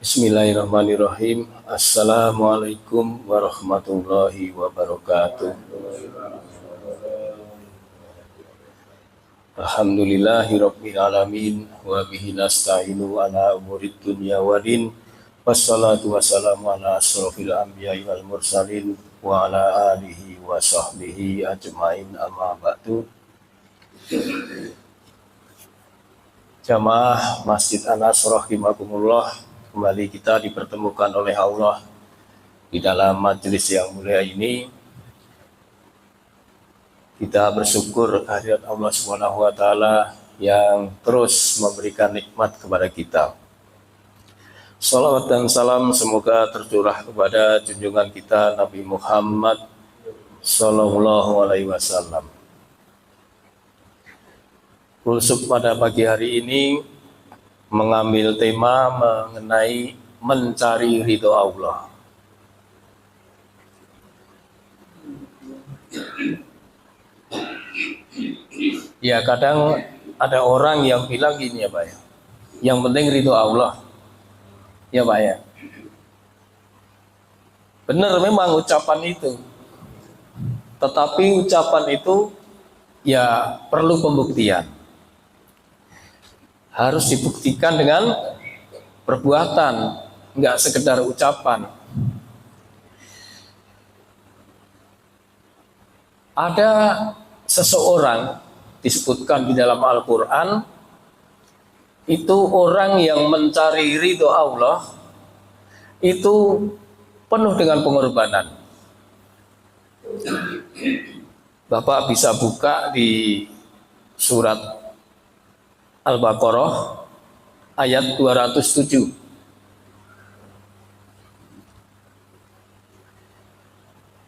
Bismillahirrahmanirrahim. Assalamualaikum warahmatullahi wabarakatuh. Alhamdulillahirabbil alamin wa bihi nasta'inu ala umurid dunya waddin. Wassalatu wassalamu ala asrofil anbiya'i wal mursalin wa ala alihi wa sahbihi ajmain, amma ba'du. Jamaah Masjid An-Nasr rahimakumullah, kembali kita dipertemukan oleh Allah di dalam majelis yang mulia ini. Kita bersyukur kehadirat Allah Subhanahu wa taala yang terus memberikan nikmat kepada kita. Salawat dan salam semoga tercurah kepada junjungan kita Nabi Muhammad sallallahu alaihi wasallam. Kulsub pada pagi hari ini mengambil tema mengenai mencari ridho Allah. Ya, kadang ada orang yang bilang gini ya Pak ya, yang penting ridho Allah. Ya Pak ya, benar memang ucapan itu, tetapi ucapan itu ya perlu pembuktian. Harus dibuktikan dengan perbuatan, enggak sekedar ucapan. Ada seseorang disebutkan di dalam Al-Quran, itu orang yang mencari ridho Allah itu penuh dengan pengorbanan. Bapak bisa buka di surat Al-Baqarah ayat 207.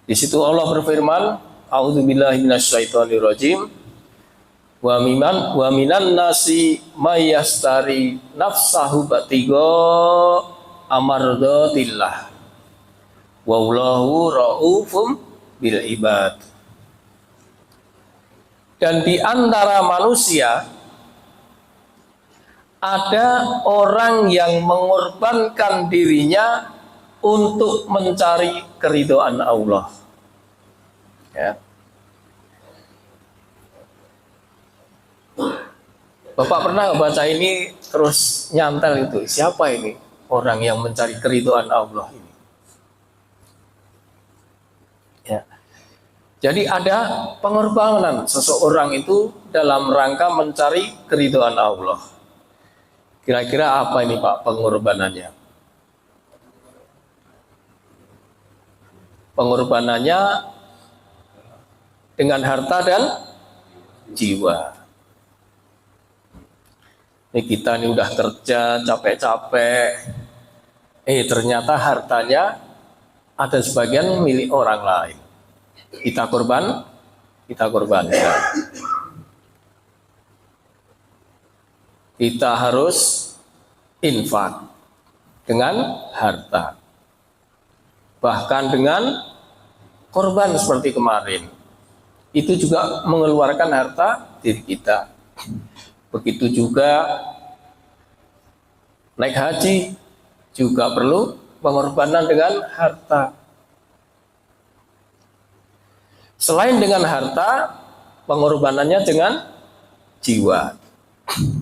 Di situ Allah berfirman, A'udzubillahi minasyaitonirrajim. Wa minan nasi may yastari nafsahu batigo amardatillah. Wallahu raufum bil ibad. Dan di antara manusia ada orang yang mengorbankan dirinya untuk mencari keridhaan Allah. Ya. Bapak pernah baca ini terus nyantel itu, siapa ini orang yang mencari keridhaan Allah ini? Ya. Jadi ada pengorbanan seseorang itu dalam rangka mencari keridhaan Allah. Kira-kira apa ini Pak pengorbanannya? Pengorbanannya dengan harta dan jiwa. Ini kita ini udah kerja capek-capek, ternyata hartanya ada sebagian milik orang lain. Kita korbankan. Kita harus infak dengan harta, bahkan dengan korban seperti kemarin. Itu juga mengeluarkan harta diri kita. Begitu juga naik haji juga perlu pengorbanan dengan harta. Selain dengan harta, pengorbanannya dengan jiwa.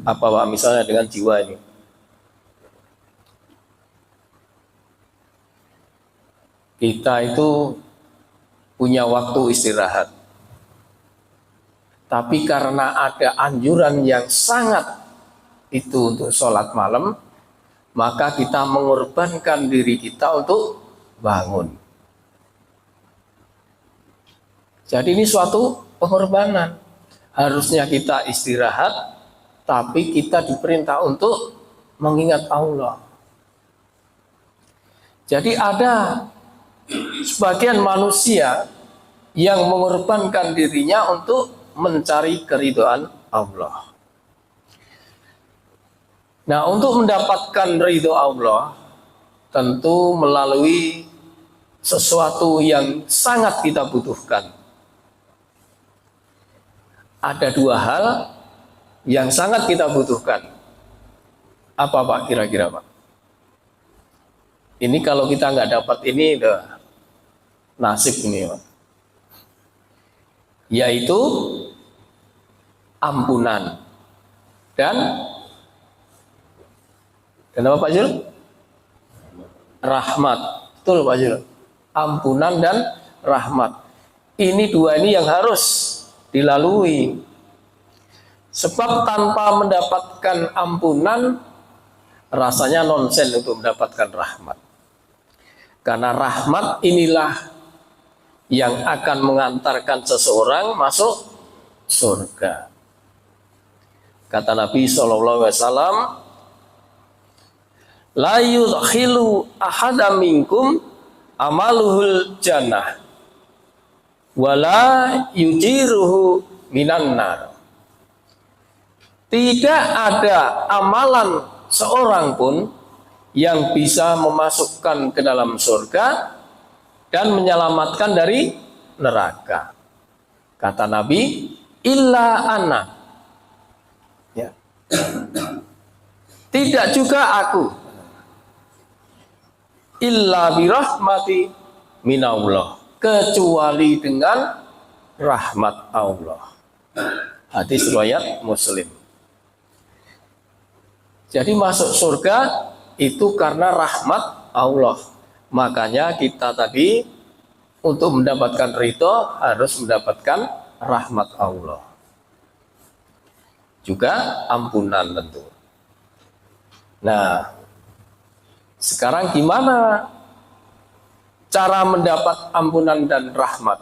Apa Pak misalnya dengan jiwa ini? Kita itu punya waktu istirahat, tapi karena ada anjuran yang sangat itu untuk sholat malam, maka kita mengorbankan diri kita untuk bangun. Jadi ini suatu pengorbanan. Harusnya kita istirahat, tapi kita diperintah untuk mengingat Allah. Jadi ada sebagian manusia yang mengorbankan dirinya untuk mencari keridhaan Allah. Nah, untuk mendapatkan ridho Allah tentu melalui sesuatu yang sangat kita butuhkan. Ada dua hal yang sangat kita butuhkan. Apa Pak kira-kira Pak? Ini kalau kita nggak dapat ini udah nasib ini, Pak. Yaitu ampunan dan apa Pak Jul? Rahmat. Betul Pak Jul. Ampunan dan rahmat. Ini dua ini yang harus dilalui. Sebab tanpa mendapatkan ampunan, rasanya nonsen untuk mendapatkan rahmat. Karena rahmat inilah yang akan mengantarkan seseorang masuk surga. Kata Nabi SAW, la yudkhilu ahada minkum amaluhul jannah wala yujiruhu minan nar. Tidak ada amalan seorang pun yang bisa memasukkan ke dalam surga dan menyelamatkan dari neraka. Kata Nabi, illa ana. Ya. Tidak juga aku. Illa birahmati minallah. Kecuali dengan rahmat Allah. Hadis riwayat Muslim. Jadi masuk surga itu karena rahmat Allah. Makanya kita tadi untuk mendapatkan ridho harus mendapatkan rahmat Allah. Juga ampunan tentu. Nah, sekarang gimana cara mendapat ampunan dan rahmat?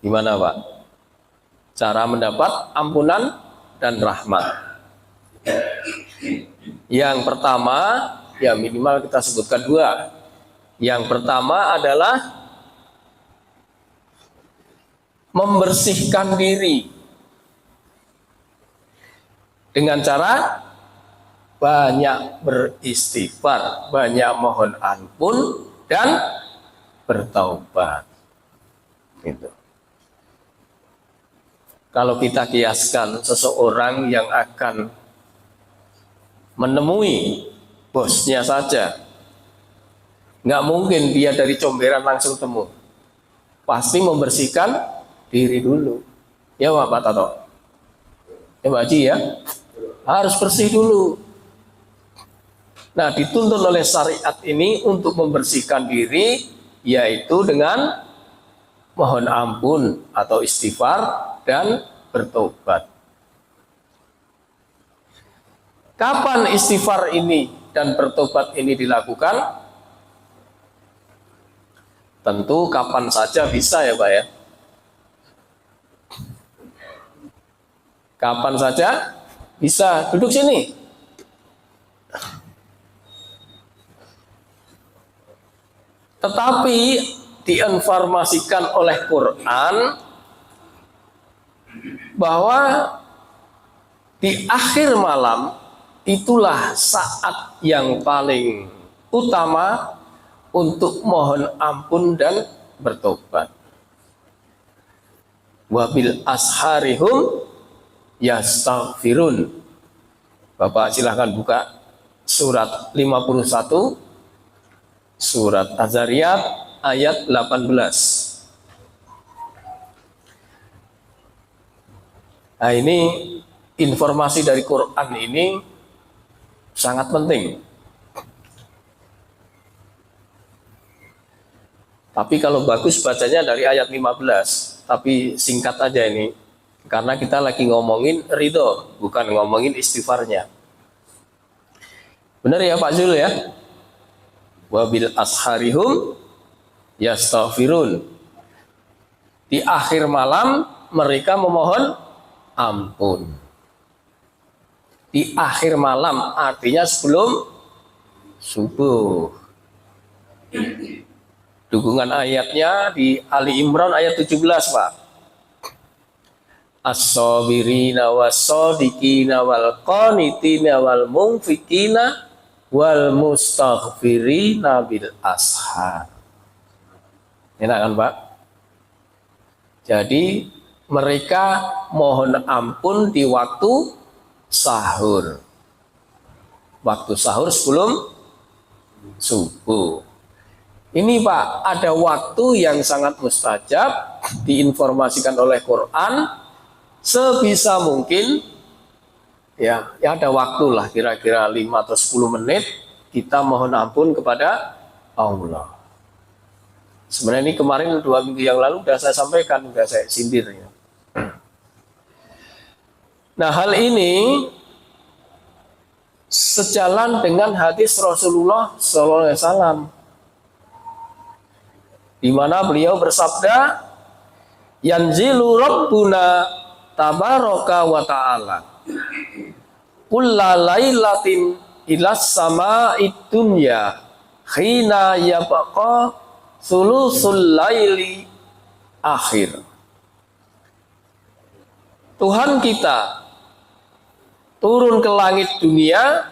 Gimana Pak? Cara mendapat ampunan dan rahmat. Yang pertama, ya minimal kita sebutkan dua. Yang pertama adalah membersihkan diri dengan cara banyak beristighfar, banyak mohon ampun dan bertaubat. Gitu. Kalau kita kiaskan seseorang yang akan menemui bosnya saja, nggak mungkin dia dari comberan langsung temu. Pasti membersihkan diri dulu. Ya Pak Tato? Ya Mbak Haji ya? Harus bersih dulu. Nah, dituntun oleh syariat ini untuk membersihkan diri, yaitu dengan mohon ampun atau istighfar dan bertobat. Kapan istighfar ini dan bertobat ini dilakukan? Tentu kapan saja bisa ya Pak ya. Kapan saja bisa. Duduk sini. Tetapi diinformasikan oleh Quran bahwa di akhir malam itulah saat yang paling utama untuk mohon ampun dan bertobat. Wabil asharihum yastaghfirun. Bapak silahkan buka surat 51, surat Az-Zariyat ayat 18. Nah ini informasi dari Quran ini sangat penting. Tapi kalau bagus bacanya dari ayat 15, tapi singkat aja ini. Karena kita lagi ngomongin ridho, bukan ngomongin istighfarnya. Benar ya Pak Zul ya? Wabil asharihum yastaghfirun. Di akhir malam mereka memohon ampun. Di akhir malam artinya sebelum subuh. Dukungan ayatnya di Ali Imran ayat 17 Pak. As-sabirina was-sadiqina wal qanitina wal munfikina wal mustaghfirina bil ashar. Enak kan Pak? Jadi mereka mohon ampun di waktu sahur. waktu sahur sebelum subuh. Ini Pak, ada waktu yang sangat mustajab diinformasikan oleh Quran sebisa mungkin ya ada waktu lah kira-kira 5 atau 10 menit kita mohon ampun kepada Allah. Sebenarnya ini kemarin 2 minggu yang lalu sudah saya sampaikan, sudah saya sindir ya. Nah, hal ini sejalan dengan hadis Rasulullah SAW, di mana beliau bersabda, yanzilu rabbuna tabaraka wa ta'ala kulla lailatin ilas sama'id dunya khina yabqa sulusul laili akhir. Tuhan kita turun ke langit dunia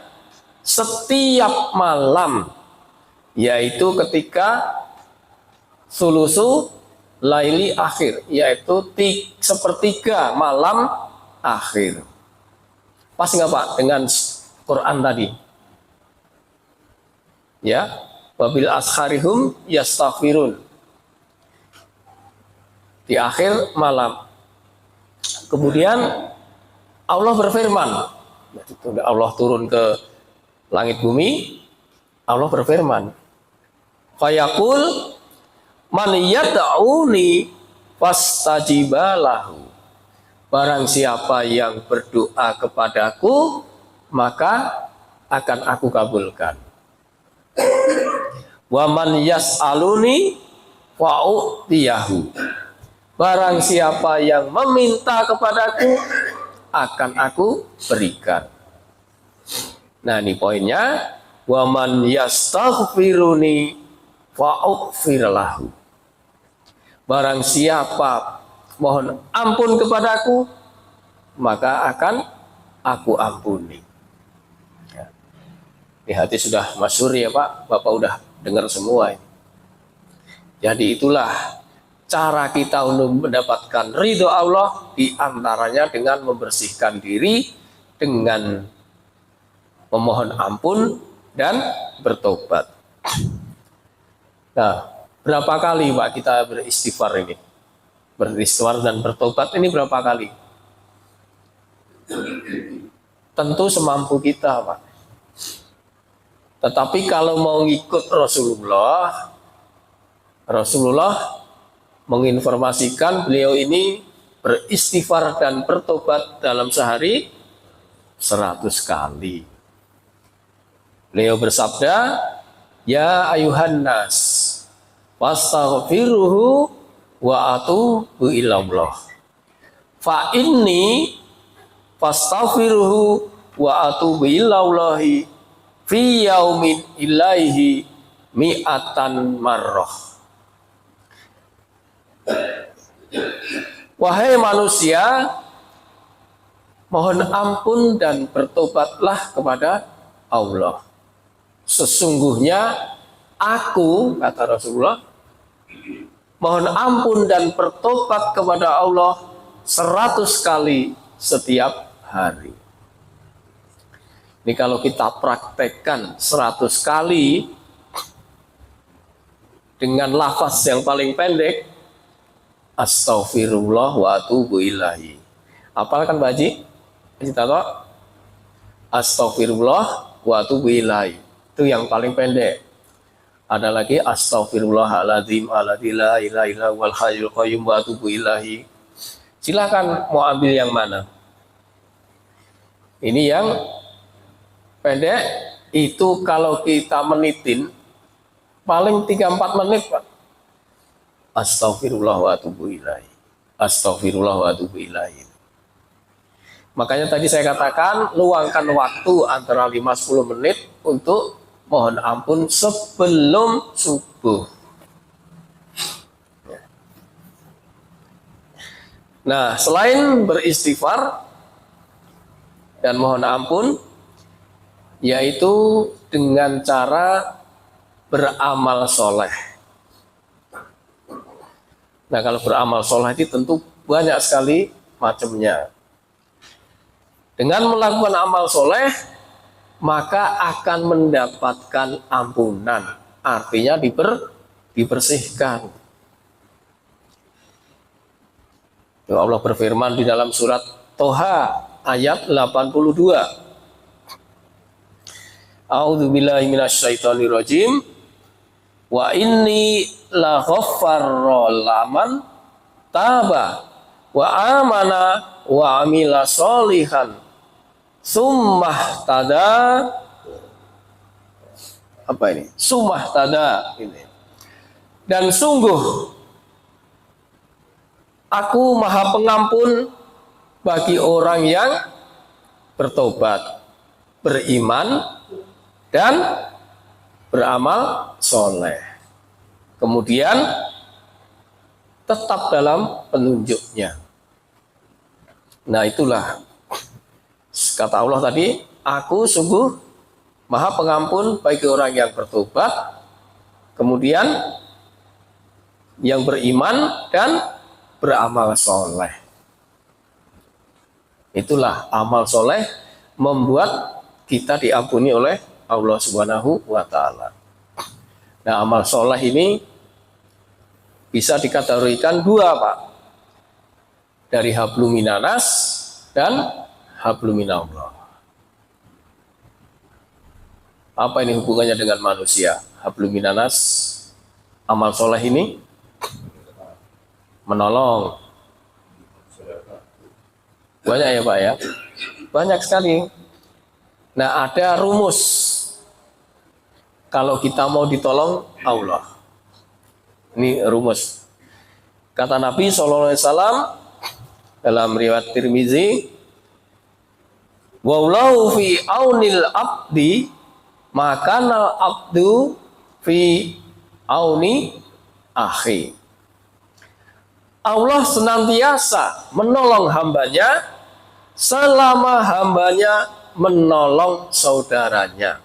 setiap malam, yaitu ketika sulusu laili akhir, yaitu sepertiga malam akhir. Pas nggak Pak dengan Quran tadi? Ya, wabil asharihum yastaghfirun, di akhir malam. Kemudian Allah berfirman, Allah turun ke langit bumi, Allah berfirman, fayaqul man yad'uni fastajibalahu, barang siapa yang berdoa kepadaku maka akan aku kabulkan. Wa man yas'aluni fa'utiyahu, barang siapa yang meminta kepadaku akan aku berikan. Nah, ini poinnya, wa man yastaghfiruni fa'ughfir lahu, barang siapa mohon ampun kepadaku maka akan aku ampuni. Ya. Ini hadis sudah masyhur ya Pak, Bapak udah dengar semua ini. Jadi itulah cara kita untuk mendapatkan ridho Allah, diantaranya dengan membersihkan diri dengan memohon ampun dan bertobat. Nah, berapa kali Pak kita beristighfar ini? Beristighfar dan bertobat ini berapa kali? Tentu semampu kita Pak. Tetapi kalau mau ngikut Rasulullah menginformasikan beliau ini beristighfar dan bertobat dalam sehari 100 kali. Beliau bersabda, ya ayuhan nas wastaghfiruhu wa atubu ilallah, fa inni fastaghfiruhu wa atubu ilallahi fi yaumin ilaihi mi'atan marrah. Wahai manusia, mohon ampun dan bertobatlah kepada Allah. Sesungguhnya aku, kata Rasulullah, mohon ampun dan bertobat kepada Allah 100 kali setiap hari. Ini kalau kita praktekkan 100 kali dengan lafaz yang paling pendek, astaghfirullah wa atubu ilahi. Apal kan Pak Haji? Kita tahu astaghfirullah wa atubu ilahi. Itu yang paling pendek. Ada lagi astaghfirullahaladzim alladzi la ilaha illa huwal hayyul qayyum wa atubu ilahi. Silakan mau ambil yang mana? Ini yang pendek, itu kalau kita menitin paling 3-4 menit Pak. Astaghfirullah wa atubu ilahi. Astaghfirullah wa atubu ilahi. Makanya tadi saya katakan luangkan waktu antara 5-10 menit untuk mohon ampun sebelum subuh. Nah, selain beristighfar dan mohon ampun, yaitu dengan cara beramal soleh. Nah, kalau beramal soleh itu tentu banyak sekali macamnya. Dengan melakukan amal soleh, maka akan mendapatkan ampunan. Artinya dibersihkan. Allah berfirman di dalam surat Toha ayat 82. A'udzubillahi minasyaitonirrajim. Wa inni la ghaffarul laman taba wa amana wa amila sholihan summah tada. Apa ini? Summah tada ini. Dan sungguh aku maha pengampun bagi orang yang bertobat, beriman, dan beramal soleh. Kemudian tetap dalam penunjuknya. Nah itulah kata Allah tadi, aku sungguh maha pengampun bagi orang yang bertobat, kemudian yang beriman dan beramal soleh. Itulah amal soleh membuat kita diampuni oleh Allah Subhanahu wa Ta'ala. Nah, amal soleh ini bisa dikategorikan dua, Pak. Dari hablum minanas dan hablum minallah. Apa ini hubungannya dengan manusia? Hablum minanas, amal soleh ini menolong. Banyak ya Pak ya? Banyak sekali. Nah, ada rumus kalau kita mau ditolong Allah. Ini rumus. Kata Nabi SAW dalam riwayat Tirmizi, "Wallahu fi aunil abdi, makanal abdu fi auni akhi." Allah senantiasa menolong hambanya selama hambanya menolong saudaranya.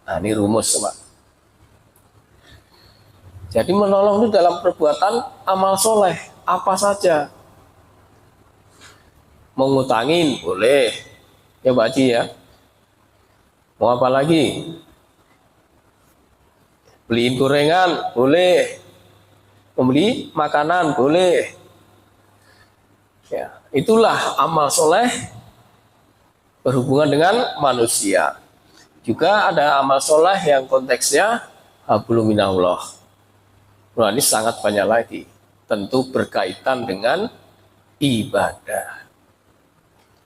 Nah, ini rumus, Pak. Jadi menolong itu dalam perbuatan amal soleh, apa saja. Mau ngutangin, boleh. Ya Pak Haji ya. Mau apa lagi? Beliin gorengan, boleh. Membeli makanan, boleh. Ya, itulah amal soleh berhubungan dengan manusia. Juga ada amal soleh yang konteksnya hablum minallah. Nah, ini sangat banyak lagi. Tentu berkaitan dengan ibadah.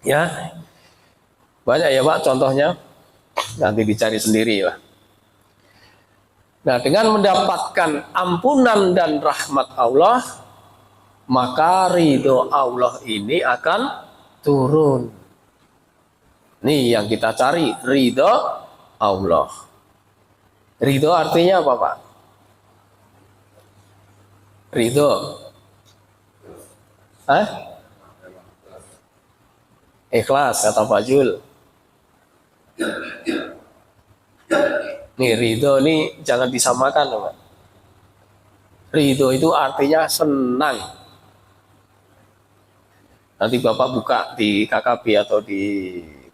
Ya, banyak ya Pak contohnya. Nanti dicari sendiri lah. Nah, dengan mendapatkan ampunan dan rahmat Allah, maka ridho Allah ini akan turun. Nih yang kita cari, ridho Allah. Ridho artinya apa Pak? Ridho. Hah? Ikhlas kata Pak Jul. Nih ridho ini jangan disamakan Pak. Ridho itu artinya senang. Nanti Bapak buka di KKB atau di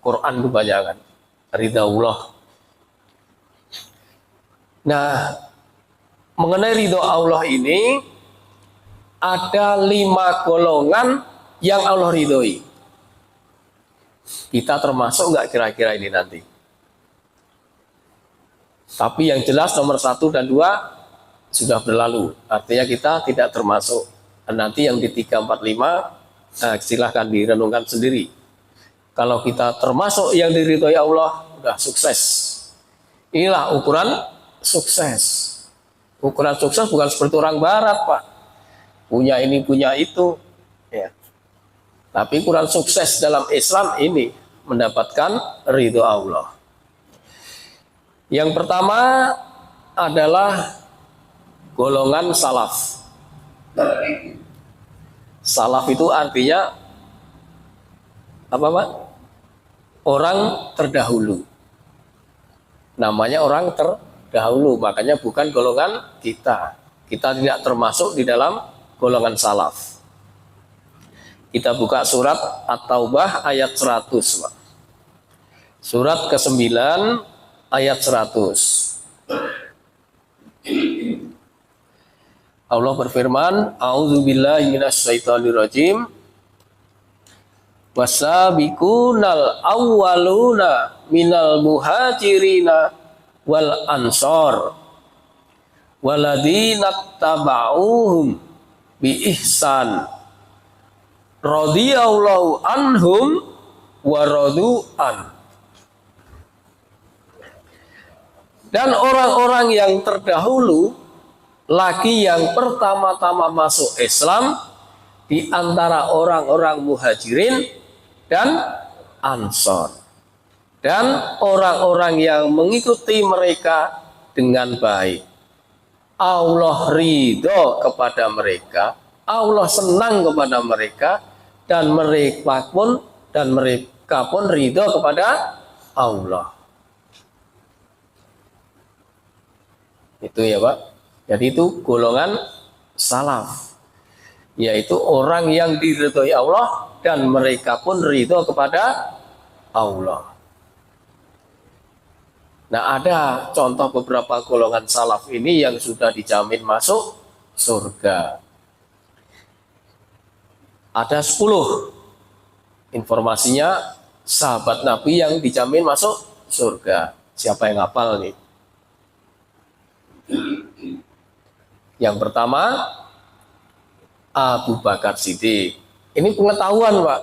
Quran itu banyak kan. Ridha Allah. Nah, mengenai ridho Allah ini ada 5 golongan yang Allah ridhoi. Kita termasuk nggak kira-kira ini nanti? Tapi yang jelas nomor 1 dan 2 sudah berlalu. Artinya kita tidak termasuk. Nanti yang di 3, 4, 5 silahkan direnungkan sendiri. Kalau kita termasuk yang diridhoi Allah, udah sukses. Inilah ukuran sukses. Ukuran sukses bukan seperti orang barat Pak. Punya ini, punya itu. Ya. Tapi ukuran sukses dalam Islam ini mendapatkan ridho Allah. Yang pertama adalah golongan salaf. Salaf itu artinya apa Pak? Orang terdahulu. Namanya orang terdahulu, makanya bukan golongan kita. Kita tidak termasuk di dalam golongan salaf. Kita buka surat At-Taubah ayat 100 Pak. Surat ke-9 ayat 100. Allah berfirman, A'udzubillahi minasyaitonirrajim. Wasabiqunal awwaluna minal muhajirina wal ansor waladzina tabauhum bi ihsan radhiyallahu anhum wa radu'an. Dan orang-orang yang terdahulu lagi yang pertama-tama masuk Islam di antara orang-orang muhajirin dan ansor, dan orang-orang yang mengikuti mereka dengan baik. Allah ridho kepada mereka, Allah senang kepada mereka, dan mereka pun ridho kepada Allah. Itu ya Pak. Jadi itu golongan salaf, yaitu orang yang diridhoi Allah dan mereka pun ridho kepada Allah. Nah, ada contoh beberapa golongan salaf ini yang sudah dijamin masuk surga. Ada 10 informasinya sahabat Nabi yang dijamin masuk surga. Siapa yang hafal nih? Yang pertama, Abu Bakar Siddiq. Ini pengetahuan Pak,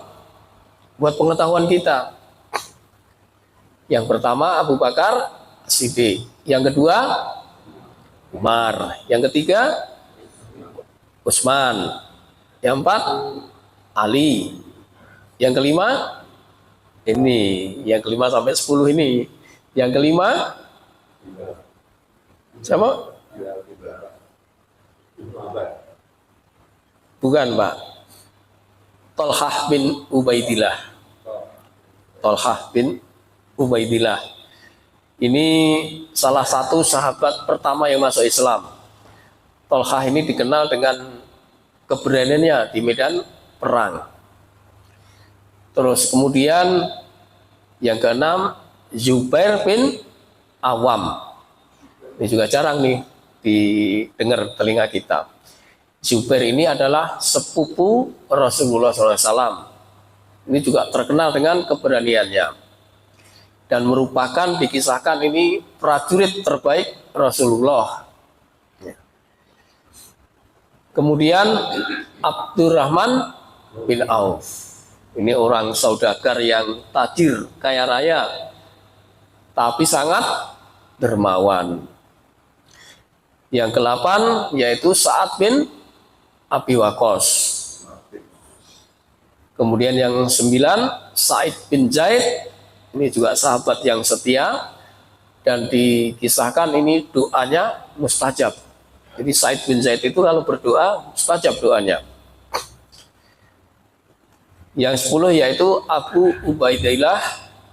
buat pengetahuan kita. Yang pertama Abu Bakar Siddiq, yang kedua Umar, yang ketiga Utsman, yang keempat Ali, yang kelima ini, yang kelima sampai 10 ini, yang kelima siapa? Bukan Pak, Thalhah bin Ubaidillah. Thalhah bin Ubaidillah. Ini salah satu sahabat pertama yang masuk Islam. Thalhah ini dikenal dengan keberaniannya di medan perang. Terus kemudian yang keenam, Zubair bin Awam. Ini juga jarang nih didengar telinga kita. Zubair ini adalah sepupu Rasulullah SAW. Ini juga terkenal dengan keberaniannya, dan merupakan dikisahkan ini prajurit terbaik Rasulullah. Kemudian Abdurrahman bin Auf. Ini orang saudagar yang tajir, kaya raya, tapi sangat dermawan. Yang ke-8 yaitu Sa'ad bin Abi Waqqas. Kemudian yang 9 Sa'id bin Zaid. Ini juga sahabat yang setia, dan dikisahkan ini doanya mustajab. Jadi Sa'id bin Zaid itu kalau berdoa mustajab doanya. Yang 10 yaitu Abu Ubaidillah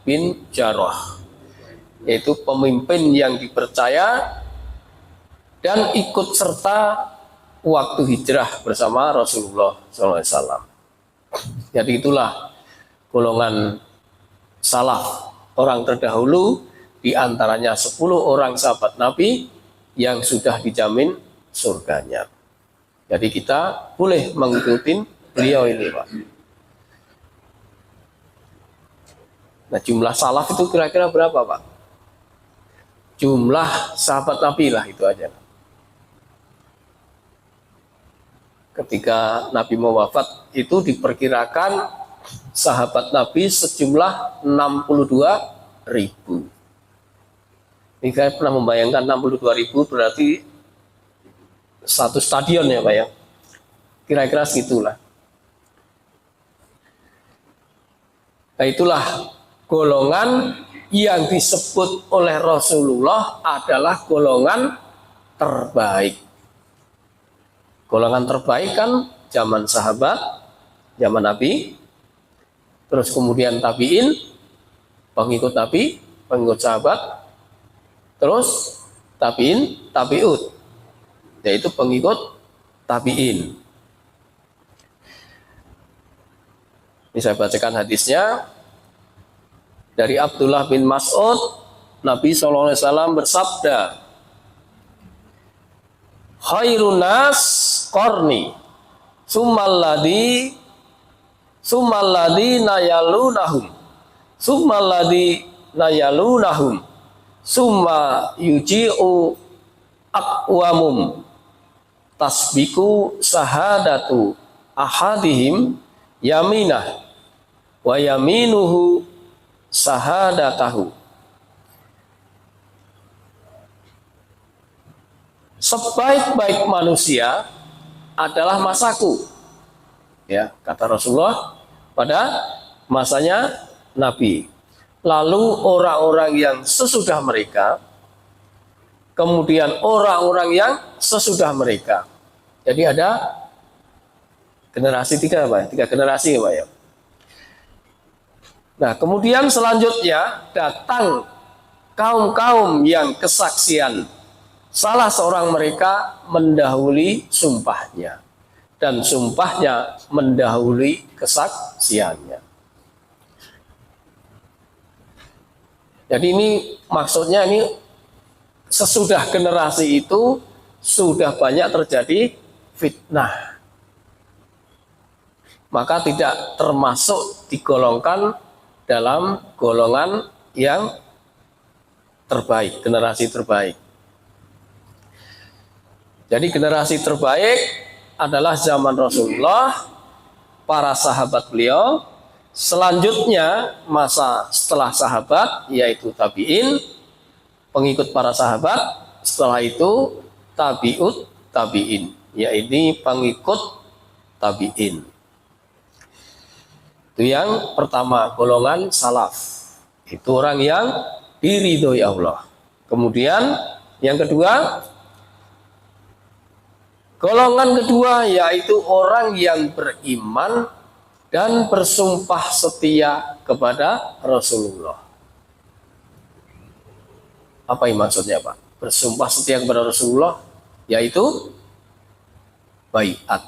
bin Jarrah, yaitu pemimpin yang dipercaya dan ikut serta waktu hijrah bersama Rasulullah SAW. Jadi itulah golongan salaf, orang terdahulu, di antaranya 10 orang sahabat Nabi yang sudah dijamin surganya. Jadi kita boleh mengikuti beliau ini Pak. Nah, jumlah salaf itu kira-kira berapa Pak? Jumlah sahabat Nabi lah, itu aja. Ketika Nabi mau wafat itu diperkirakan sahabat Nabi sejumlah 62.000. Ini saya pernah membayangkan 62.000 berarti satu stadion ya Pak ya. Kira-kira segitulah. Nah, itulah golongan yang disebut oleh Rasulullah adalah golongan terbaik. Golongan terbaik kan zaman sahabat, zaman Nabi, terus kemudian tabi'in, pengikut Nabi, pengikut sahabat, terus tabi'in, tabi'ut, yaitu pengikut tabi'in. Ini saya bacakan hadisnya Dari Abdullah bin Mas'ud, Nabi SAW bersabda, khairun nas qarni, summalladzi nayalunahum, summalladzi nayalunahum, summa yuji'u aqwamum tasbiku sahadatu ahadihim yaminah wa yaminuhu sahadatahu. Sebaik-baik manusia adalah masaku, ya, kata Rasulullah pada masanya Nabi. Lalu orang-orang yang sesudah mereka, kemudian orang-orang yang sesudah mereka. Jadi ada generasi tiga, Pak. Tiga generasi, Pak, ya. Nah, kemudian selanjutnya datang kaum-kaum yang kesaksian salah seorang mereka mendahului sumpahnya, dan sumpahnya mendahului kesaksiannya. Jadi ini maksudnya, ini sesudah generasi itu sudah banyak terjadi fitnah, maka tidak termasuk digolongkan dalam golongan yang terbaik, generasi terbaik. Jadi generasi terbaik adalah zaman Rasulullah, para sahabat beliau, selanjutnya masa setelah sahabat yaitu tabi'in, pengikut para sahabat, setelah itu tabi'ut tabi'in, yaitu pengikut tabi'in. Itu yang pertama, golongan salaf. Itu orang yang diridhoi Allah. Kemudian yang kedua, golongan kedua yaitu orang yang beriman dan bersumpah setia kepada Rasulullah. Apa yang maksudnya, Pak? Bersumpah setia kepada Rasulullah yaitu baiat.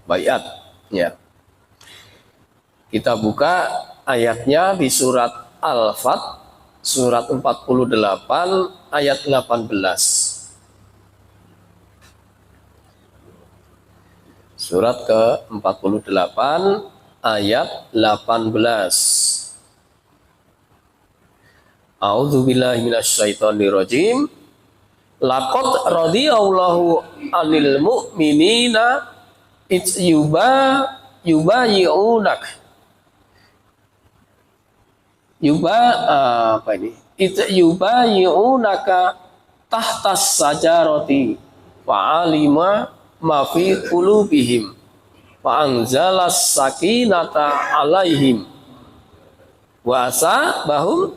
Baiat, ya. Kita buka ayatnya di surat Al-Fat, surat 48 ayat 18. Surat ke-48 ayat 18. A'udzubillahi minasyaitonirrajim. Laqad radhiyallahu 'anil mu'minina idz yubayyi'unak. Yubayyi'unaka tahtas sajarati fa'alima ma fi qulubihim wa anzalas sakinata 'alaihim wa asabahum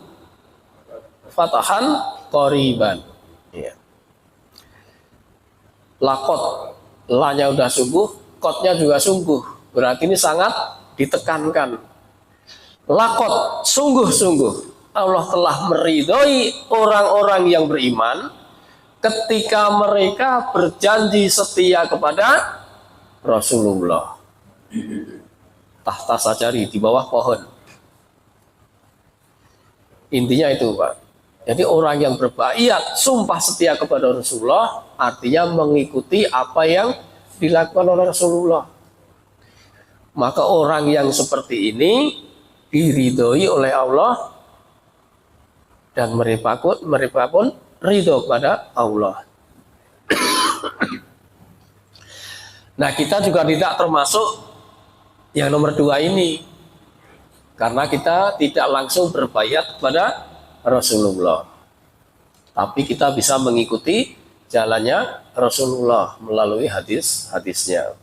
fatahan qariban. Ya. Lakot, lanya udah sungguh, kotnya juga sungguh. Berarti ini sangat ditekankan. Lakot, sungguh-sungguh Allah telah meridhoi orang-orang yang beriman ketika mereka berjanji setia kepada Rasulullah. Tahta sajari, di bawah pohon. Intinya itu, Pak. Jadi orang yang berbaiat, sumpah setia kepada Rasulullah, artinya mengikuti apa yang dilakukan oleh Rasulullah. Maka orang yang seperti ini diridhoi oleh Allah, dan mereka pun ridho kepada Allah. Nah, kita juga tidak termasuk yang nomor dua ini, karena kita tidak langsung berbaiat kepada Rasulullah, tapi kita bisa mengikuti jalannya Rasulullah melalui hadis-hadisnya.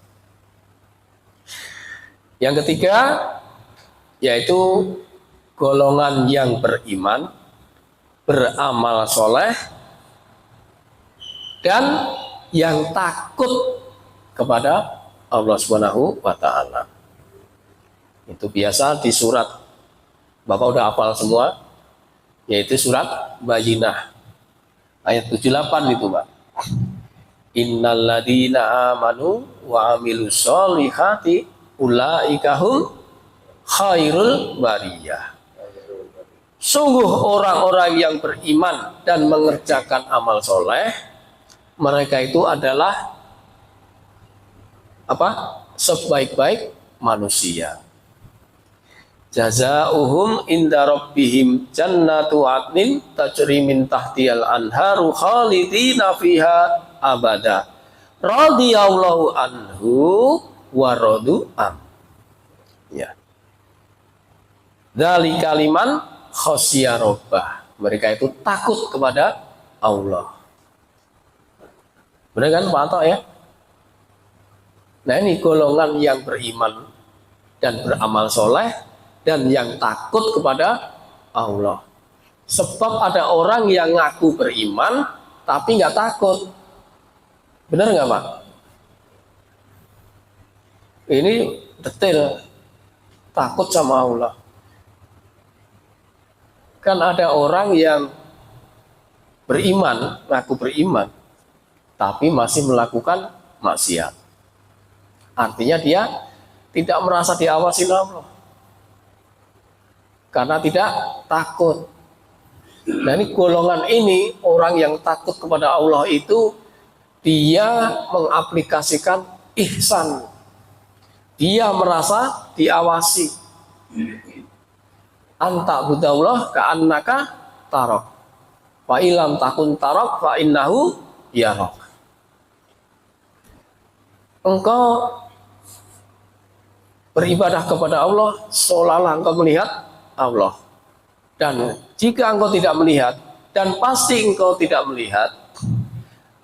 Yang ketiga yaitu golongan yang beriman, beramal soleh, dan yang takut kepada Allah Subhanahu wa Ta'ala. Itu biasa di surat, Bapak udah hafal semua, yaitu surat Bayyinah ayat 78 itu, Pak. Innalladzina amanu wa amilus solihati ulaikahum khairul bariyah. Sungguh orang-orang yang beriman dan mengerjakan amal soleh, mereka itu adalah apa? Sebaik-baik manusia. Jazaohum inda rabbihim jannatu adnin tajri min tahtiyal anharu khalidina fiha abada. Radhiyallahu anhu wa radu an. Ya. Dzalika liman khasyiya rabbah. Mereka itu takut kepada Allah. Benar kan Pak Anto ya? Nah ini golongan yang beriman dan beramal soleh dan yang takut kepada Allah. Sebab ada orang yang ngaku beriman tapi nggak takut. Benar nggak Pak? Ini detail, takut sama Allah. Kan ada orang yang beriman, ngaku beriman, tapi masih melakukan maksiat. Artinya dia tidak merasa diawasi Allah. Karena tidak takut. Nah ini golongan ini, orang yang takut kepada Allah itu, dia mengaplikasikan ihsan. Dia merasa diawasi. Anta budallah ka'annaka tarok. Fa ilam takun tarok fa innahu yarok. Engkau beribadah kepada Allah seolah-olah engkau melihat Allah. Dan jika engkau tidak melihat, dan pasti engkau tidak melihat,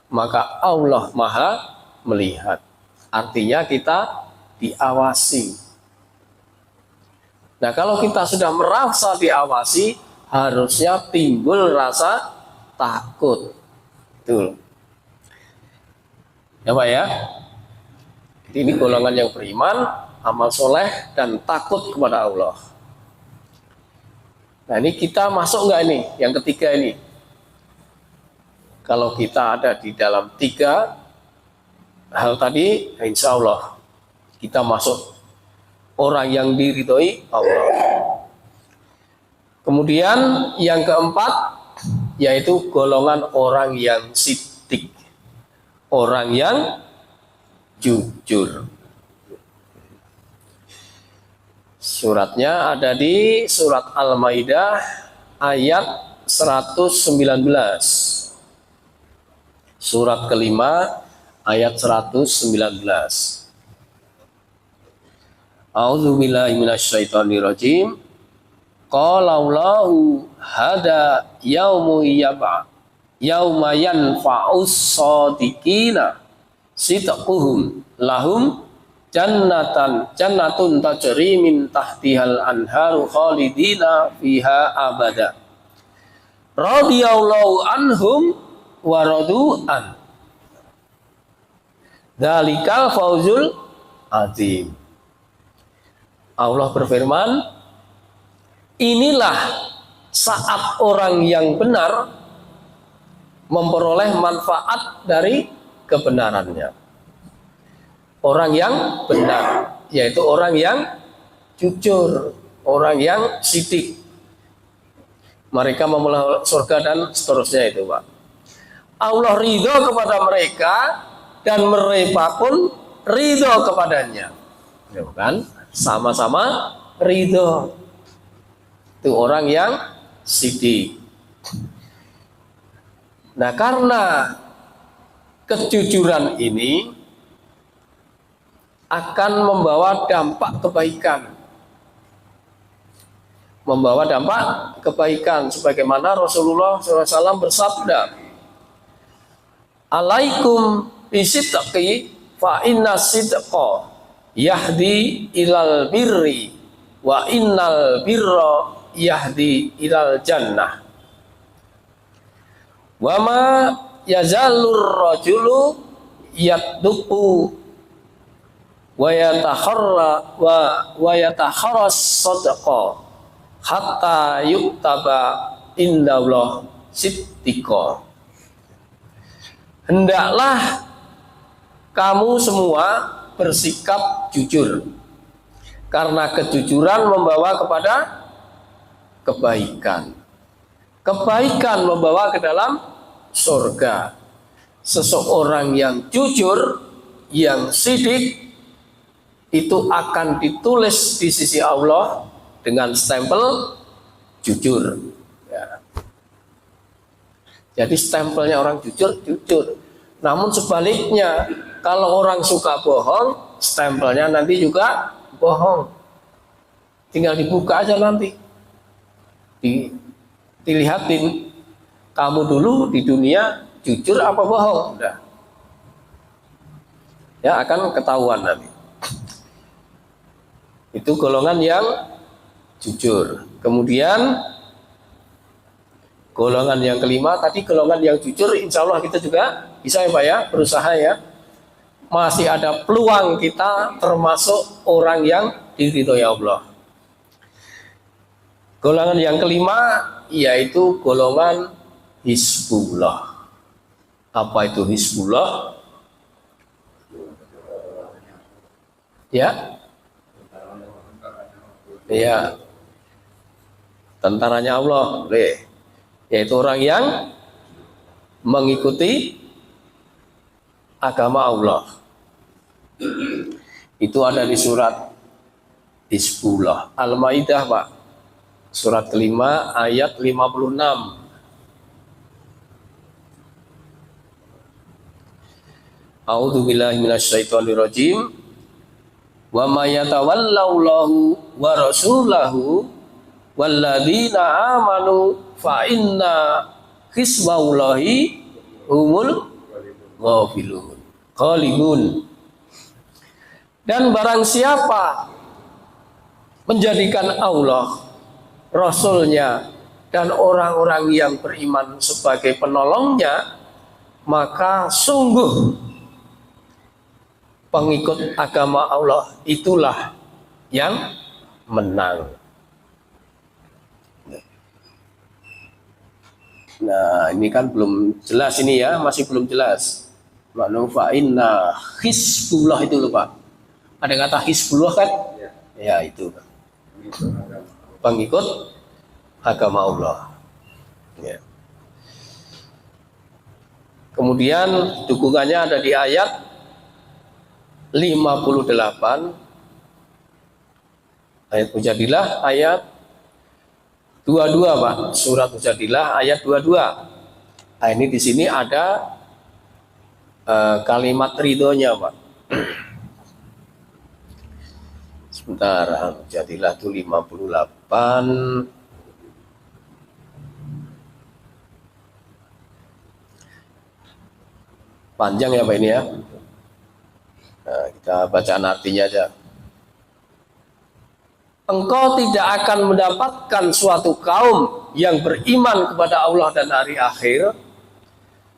maka Allah Maha melihat. Artinya kita diawasi. Nah kalau kita sudah merasa diawasi, harusnya timbul rasa takut. Betul. Ya Pak ya. Ini golongan yang beriman, amal soleh, dan takut kepada Allah. Nah ini kita masuk nggak ini? Yang ketiga ini. Kalau kita ada di dalam 3 hal tadi, insya Allah kita masuk orang yang diridhoi Allah. Kemudian yang keempat, yaitu golongan orang yang siddiq, orang yang jujur. Suratnya ada di surat Al-Maidah ayat 119. Surat kelima ayat 119. A'udzubillahi minasyaitonirrajim. Qala Allahu hada yaumu yauma yanfa'us shadiqina sidquhum lahum jannatun tajri min tahtihal anharu khalidina fiha abada. Radhiyallahu anhum wa radu an. Dzalikal fauzul azim. Allah berfirman, inilah saat orang yang benar memperoleh manfaat dari kebenarannya. Orang yang benar, yaitu orang yang jujur, orang yang siddiq. Mereka memulai surga dan seterusnya itu Pak. Allah ridho kepada mereka dan mereka pun ridho kepadanya. Ya, kan? Sama-sama ridho. Itu orang yang siddiq. Nah karena kejujuran ini akan membawa dampak kebaikan. Membawa dampak kebaikan. Sebagaimana Rasulullah SAW bersabda, alaikum bisidqi fa inna sidqa yahdi ilal birri wa innal birra yahdi ilal jannah. Wa ma yazallur rajulu yatduqu wa yatakharras sadqa hatta yuktaba indallah siddiqa. Hendaklah kamu semua bersikap jujur, karena kejujuran membawa kepada kebaikan. kebaikan membawa ke dalam surga. Seseorang yang jujur, yang sidik, itu akan ditulis di sisi Allah dengan stempel jujur. Ya. Jadi stempelnya orang jujur, jujur. Namun sebaliknya, kalau orang suka bohong, stempelnya nanti juga bohong. Tinggal dibuka aja nanti. Dilihatin, kamu dulu di dunia jujur apa bohong? Udah. Ya akan ketahuan nanti. Itu golongan yang jujur. Kemudian golongan yang kelima, tadi golongan yang jujur, insya Allah kita juga bisa ya Pak ya, berusaha ya. Masih ada peluang kita termasuk orang yang diridhoi Allah. Golongan yang kelima yaitu golongan Hizbullah. Apa itu Hizbullah? Ya, ya, tentaranya Allah, yaitu orang yang mengikuti agama Allah. Itu ada di surat Hizbullah Al-Maidah Pak, surat kelima ayat 56. A'udzu billahi minasyaitonir rajim. Wa may yatawallahu wa rasulahu walladzina amanu fa inna hizballahi humul ghalibun. Dan barang siapa menjadikan Allah, Rasulnya, dan orang-orang yang beriman sebagai penolongnya, maka sungguh pengikut agama Allah itulah yang menang. Nah, ini kan belum jelas ini ya, masih belum jelas. Ma'nu fa inna hizbullah itu loh Pak. Ada kata hizbullah kan? Ya itu. Pengikut agama Allah. Ya. Kemudian dukungannya ada di ayat 58, ayat Mujadilah ayat 22 Pak, surat Mujadilah ayat 22. Nah, ini di sini ada kalimat ridhonya Pak. Sebentar, Mujadilah itu 58. Panjang ya Pak ini ya. Nah, kita bacaan artinya aja. Engkau tidak akan mendapatkan suatu kaum yang beriman kepada Allah dan hari akhir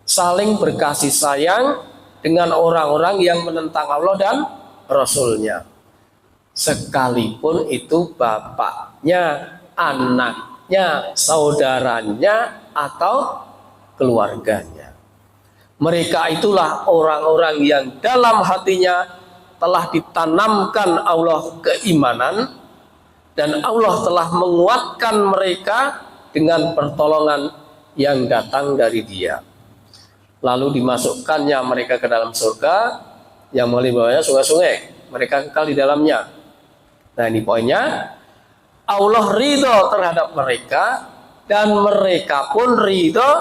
saling berkasih sayang dengan orang-orang yang menentang Allah dan Rasulnya, sekalipun itu bapaknya, anaknya, saudaranya, atau keluarganya. Mereka itulah orang-orang yang dalam hatinya telah ditanamkan Allah keimanan, dan Allah telah menguatkan mereka dengan pertolongan yang datang dari Dia. Lalu dimasukkannya mereka ke dalam surga yang melibatnya sungai-sungai, mereka kekal di dalamnya. Nah ini poinnya, Allah ridho terhadap mereka dan mereka pun ridho,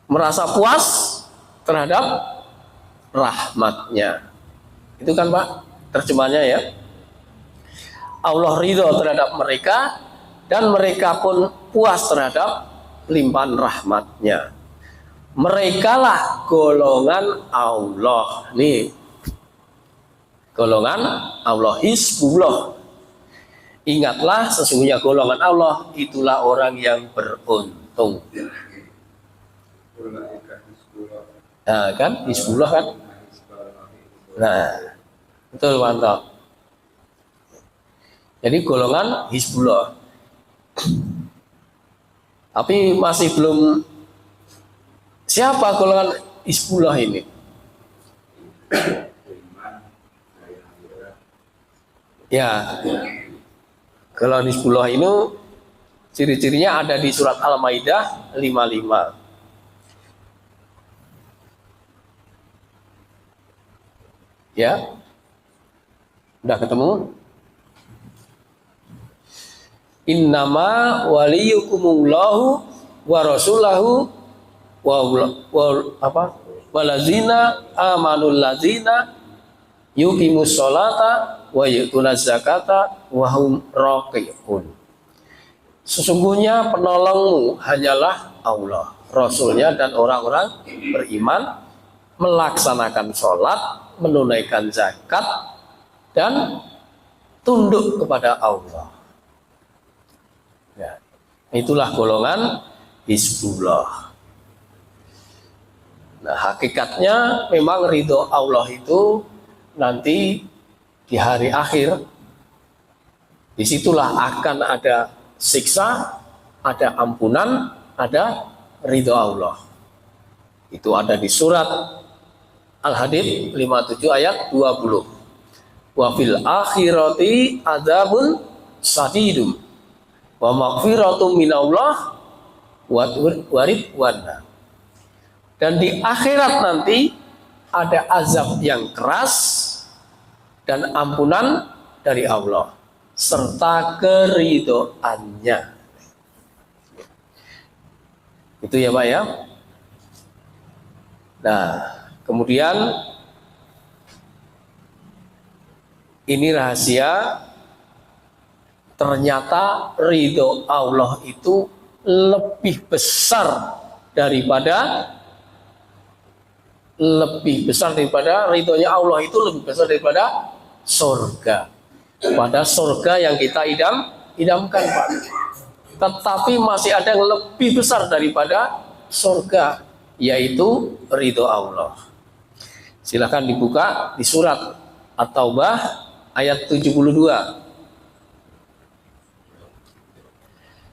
merasa puas terhadap rahmatnya. Itu kan Pak terjemahnya ya. Allah ridho terhadap mereka dan mereka pun puas terhadap limpahan rahmatnya. Merekalah golongan Allah. Nih, golongan Allah, Hizbullah. Ingatlah sesungguhnya golongan Allah itulah orang yang beruntung. Nah kan Hizbullah kan. Nah betul mantap. Jadi golongan Hizbullah. Tapi masih belum siapa golongan Hizbullah ini. Ya, golongan Hizbullah ini Ciri-cirinya ada di surat Al-Maidah 55. Ya, udah ketemu? Innama waliyukumullahu wa rasulahu walazina amanul lazina yuqimus sholata wa yu'tunaz zakata wa hum raqiun. Sesungguhnya penolongmu hanyalah Allah, Rasulnya dan orang-orang beriman, melaksanakan sholat, menunaikan zakat, dan tunduk kepada Allah. Ya, itulah golongan Hizbullah. Nah, hakikatnya memang ridho Allah itu nanti di hari akhir, disitulah akan ada siksa, ada ampunan, ada ridho Allah. Itu ada di surat Al-Hadid 57 ayat 20. Wa fil akhirati adzabun sadidum wa maghfiratum minallah wa ridwana. Dan di akhirat nanti ada azab yang keras dan ampunan dari Allah serta keridhoannya. Itu ya Pak ya. Nah, kemudian ini rahasia, ternyata ridho Allah itu lebih besar daripada ridhonya Allah itu lebih besar daripada surga. Pada surga yang kita idamkan Pak. Tetapi masih ada yang lebih besar daripada surga, yaitu ridho Allah. Silakan dibuka di surat At-Taubah ayat 72.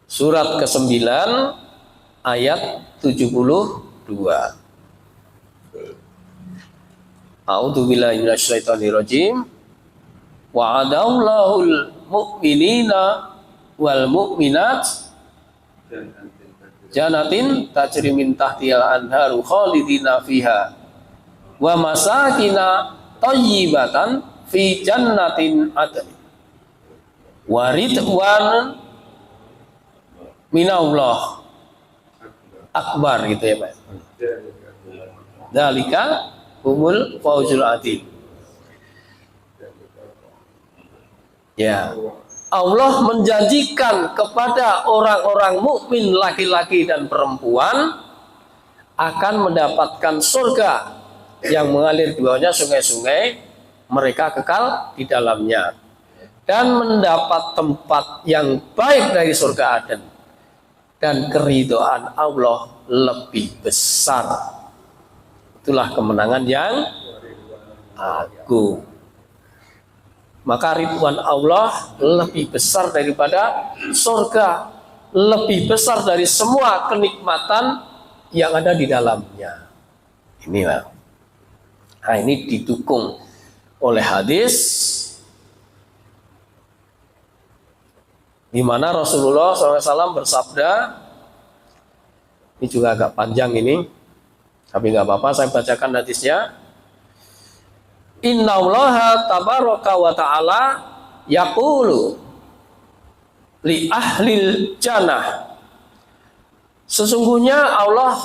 Surat ke-9 ayat 72. A'udzubillahi minasyaitonirrajim. Wa'adallahul mu'minina wal mu'minat jannatin tajri min tahtihal anharu khalidina fiha wa masakina thayyibatan fi jannatin adn wa ridwan minallah akbar, gitu ya Pak. Dzalika humul fawzul adzim. Ya, Allah menjanjikan kepada orang-orang mukmin laki-laki dan perempuan akan mendapatkan surga yang mengalir di bawahnya sungai-sungai, mereka kekal di dalamnya, dan mendapat tempat yang baik dari surga Aden, dan keridhaan Allah lebih besar. Itulah kemenangan yang agung. Maka ridwan Allah lebih besar daripada surga, lebih besar dari semua kenikmatan yang ada di dalamnya. Inilah. Nah, ini didukung oleh hadis di mana Rasulullah SAW bersabda, ini juga agak panjang ini, tapi nggak apa-apa, saya bacakan hadisnya. Innallaha tabaraka wa ta'ala yaqulu li ahlil jannah. Sesungguhnya Allah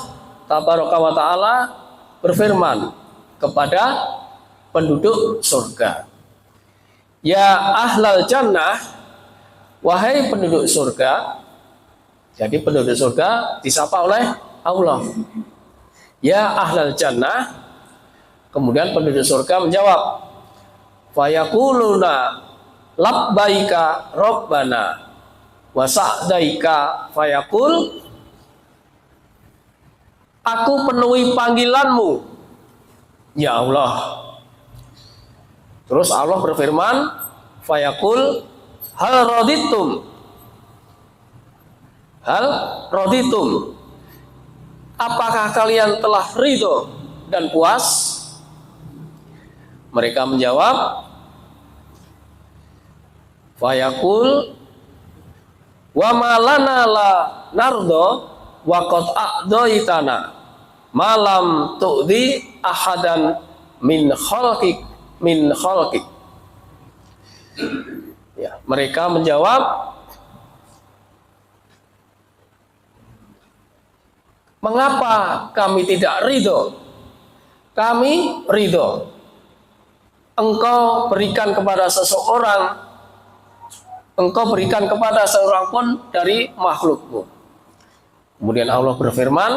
tabaraka wa ta'ala berfirman kepada penduduk surga. Ya ahlal jannah, wahai penduduk surga. Jadi penduduk surga disapa oleh Allah. Ya ahlal jannah. Kemudian penduduk surga menjawab, fayaquluna labbaika rabbana wa sa'daika, fayaqul, aku penuhi panggilanmu ya Allah. Terus Allah berfirman, fayaqul hal raditum, apakah kalian telah ridho dan puas? Mereka menjawab, fayaqul Wa malana la nardo wa qad a'daitana malam tu'di ahadan min khalqik. Ya, mereka menjawab, mengapa kami tidak ridho? Kami ridho engkau berikan kepada seseorang, engkau berikan kepada seorang pun dari makhlukmu. Kemudian Allah berfirman,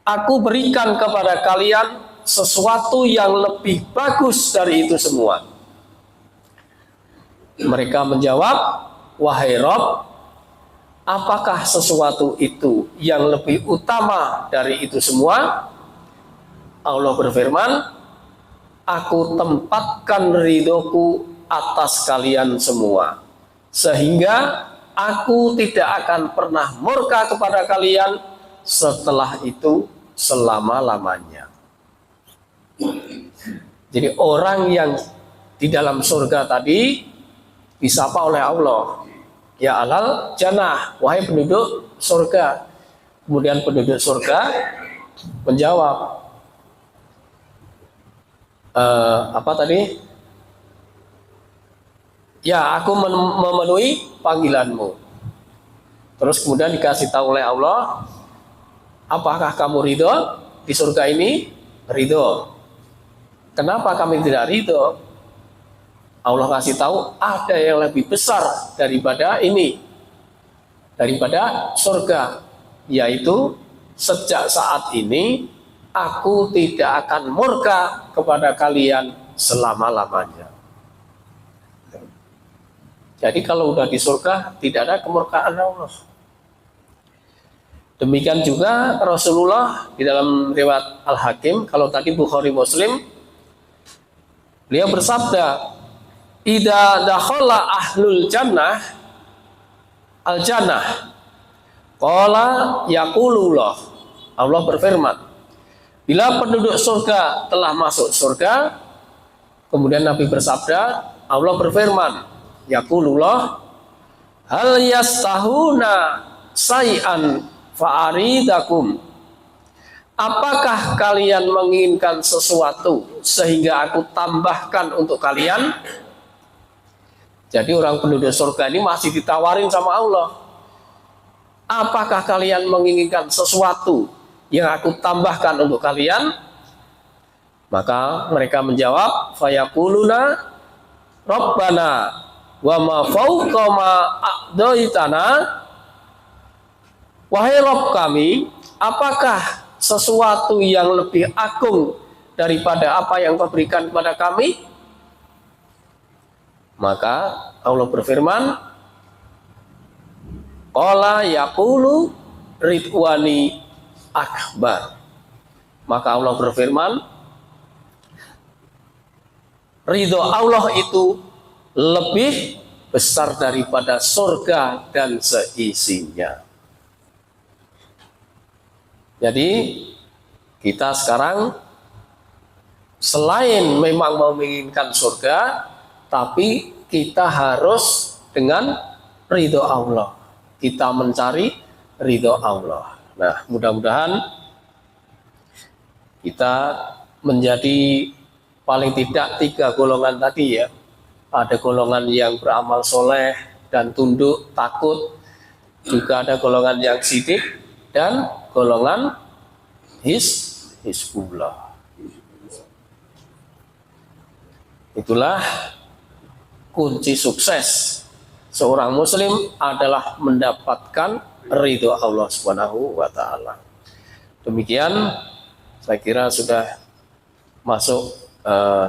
aku berikan kepada kalian sesuatu yang lebih bagus dari itu semua. Mereka menjawab, wahai Rabb, apakah sesuatu itu yang lebih utama dari itu semua? Allah berfirman, aku tempatkan ridhoku atas kalian semua, sehingga aku tidak akan pernah murka kepada kalian setelah itu selama-lamanya. Jadi orang yang di dalam surga tadi disapa oleh Allah, ya alal jannah, wahai penduduk surga. Kemudian penduduk surga menjawab, apa tadi? Ya, aku memenuhi panggilanmu. Terus kemudian dikasih tahu oleh Allah, apakah kamu ridho di surga ini? Ridho. Kenapa kami tidak ridho? Allah kasih tahu, ada yang lebih besar daripada ini, daripada surga, yaitu sejak saat ini aku tidak akan murka kepada kalian selama-lamanya. Jadi kalau udah di surga tidak ada kemurkaan Allah. Demikian juga Rasulullah di dalam riwayat Al-Hakim, kalau tadi Bukhari Muslim, beliau bersabda, idza dakhala ahlul jannah al-jannah qala yaqulullah. Allah berfirman, bila penduduk surga telah masuk surga, kemudian Nabi bersabda, Allah berfirman, yaqulullah, hal yastahuna say'an fa'aridakum. Apakah kalian menginginkan sesuatu sehingga aku tambahkan untuk kalian? Jadi orang penduduk surga ini masih ditawarin sama Allah. Apakah kalian menginginkan sesuatu yang aku tambahkan untuk kalian? Maka mereka menjawab, fayaquluna rabbana wa ma fawqa ma a'daitana. Wahai Rabb kami, apakah sesuatu yang lebih agung daripada apa yang kau berikan kepada kami? Maka Allah berfirman, qala yaqulu ridwani akbar. Maka Allah berfirman, ridho Allah itu lebih besar daripada surga dan seisinya. Jadi kita sekarang selain memang menginginkan surga, tapi kita harus dengan ridho Allah. Kita mencari ridho Allah. Nah, mudah-mudahan kita menjadi paling tidak 3 golongan tadi ya. Ada golongan yang beramal soleh dan tunduk, takut. Juga ada golongan yang sidik dan golongan Hizbullah. Itulah kunci sukses seorang muslim adalah mendapatkan ridho Allah Subhanahu wa taala. Demikian saya kira sudah masuk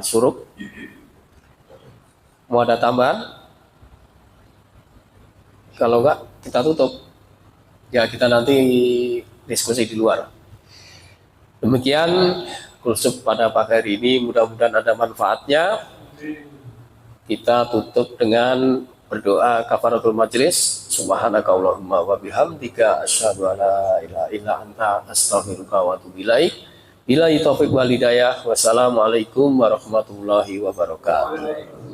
suruk. Mau ada tambahan? Kalau enggak kita tutup. Ya kita nanti diskusi di luar. Demikian kulsub pada pagi hari ini, mudah-mudahan ada manfaatnya. Kita tutup dengan berdoa kafaratul majlis. Subhanakallahumma wa bihamdika asyhadu an la ilaha illa anta astaghfiruka wa atubu ilaik. Billahi taufiq wal hidayah. Wassalamualaikum warahmatullahi wabarakatuh.